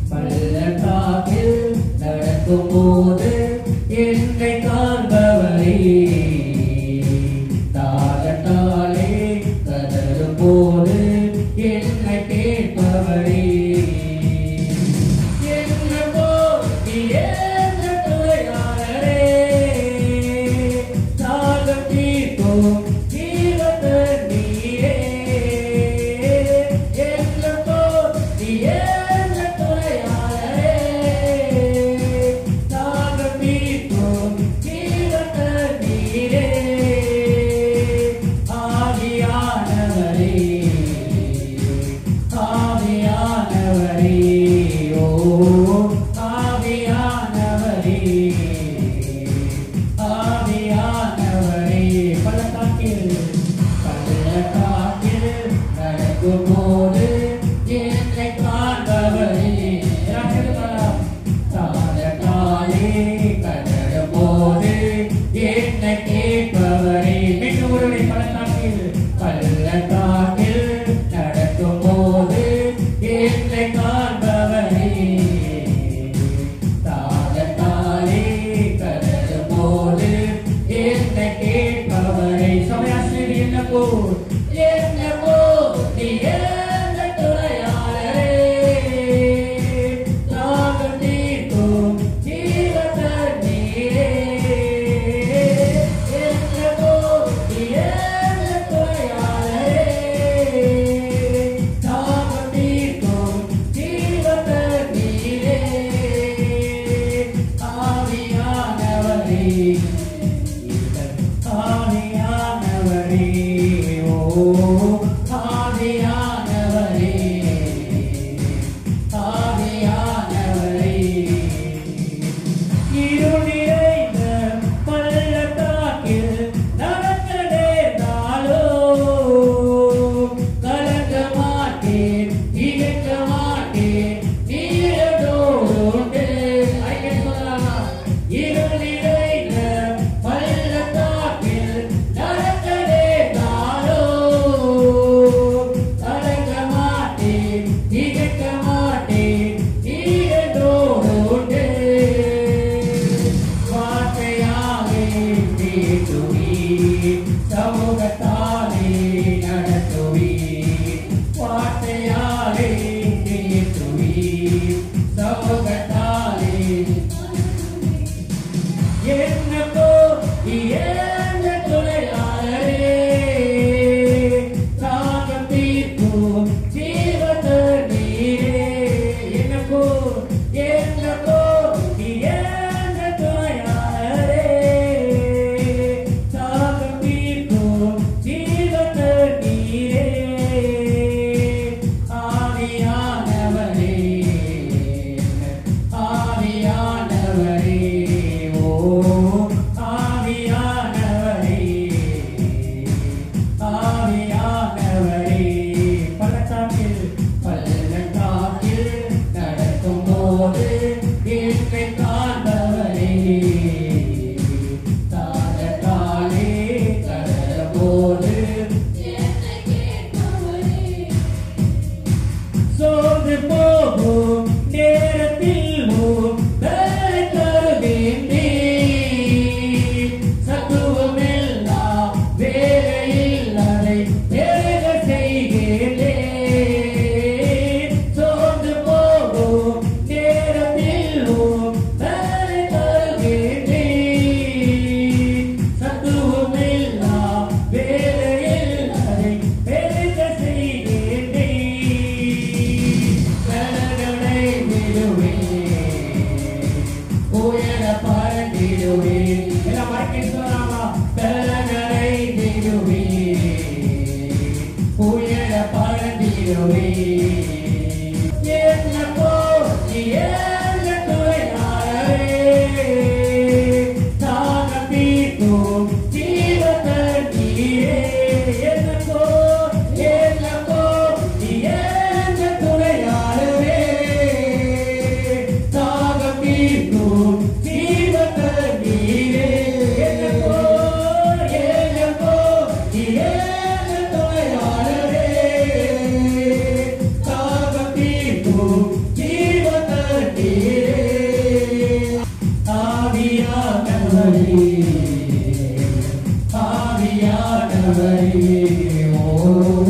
பள்ளத்தாக்கில் நடக்கும் போது என்னை காண்பவரே, தாகத்தாலே கதறும் போது என்னை கேட்பவரே, என்னவோ ஏற்ற துணையாளரே, தாகம் தீர்க்கும் ஜீவத்தண்ணீரே, என்னவோ ஏற்ற துணையாளரே, தாகம் தீர்க்கும் ஜீவத்தண்ணீரே, ஆவியானவரே, ஆவியானவரே, ஓ ஆவியானவரே, ஆவியானவரே, பள்ளத்தாக்கில் நடக்கும் போது என்னை காண்பவரே, தாகத்தாலே கதறும் போது என்னை கேட்பவரே, மீண்டும் ஒருவரை பள்ளத்தாக்கில் நடக்கும் போது என்னை காண்பவரே, தாகத்தாலே கதறும் போது என்னை கேட்பவரே, சமயாசிரியர் என்னவோ நீ என்ன துணையாளரே, தாகம் தீர்க்கும் ஜீவத்தண்ணீரே, என்னவோ நீ என்ன துணையாளரே, தாகம் தீர்க்கும் ஜீவத்தண்ணீரே, ஆவியானவரே, ஆவியானவரே, ஓ ஆவியானவரே, ஆவியானவரே, இருள் நிறைந்த பள்ளத்தாக்கில் நடக்க நேர்ந்தாலோ கலங்க மாட்டேன், இழக்க மாட்டேன், நீரதோடு இருள் நிறைந்த பள்ளத்தாக்கில் நடக்க நேர்ந்தாலோ கலங்க மாட்டேன், இழக்க மாட்டேன், நீரதோடு வார்த்தையாலே பேசுவீர், சமூகத்தாலே நடத்துவீர், வார்த்தையாலே பேசுவீர், சமூகத்தாலே என்னவோ என்ன துணையாளரே, தாகம் தீர்க்கும் ஜீவத்தண்ணீரே, என்னவோ என்ன துணையாளரே, தாகம் தீர்க்கும் ஜீவத்தண்ணீரே, ஆவியானவரே, ஆவியானவரே, ஓ ஆவியானவரே, ஆவியானவரே, பள்ளத்தாக்கில் நடக்கும் போது என்னை காண்பவரே, தாகத்தாலே கதறும் போது சோர்ந்து போகும் நேரத்தில் பலனை தருவேன் நீ, சத்துவமெல்லாம் வேலையில் அதை பெருக செய்கிறேன், சோர்ந்து போகும் நேரத்தில் பலனை தருவேன் நீ, சத்துவமெல்லாம் வேலையில் அதை பெருக செய்கிறேன், கலங்களை விடுவேன், உயர பறந்திடுவேன், எல்லாம் மறக்க சொல்லாமா, கலங்களை விடுவேன், உயர பறந்திடுவேன், என்னவோ நீ என்ன துணையாளரே, தாகம் தீர்க்கும் ஜீவத்தண்ணீரே, என்னவோ நீ என்ன துணையாளரே, தாகம் தீர்க்கும் ஜீவத்தண்ணீரே, என்னவோ நீ என்ன துணையாளரே, தாகம் தீர்க்கும் ஆவியானவரே, ஓ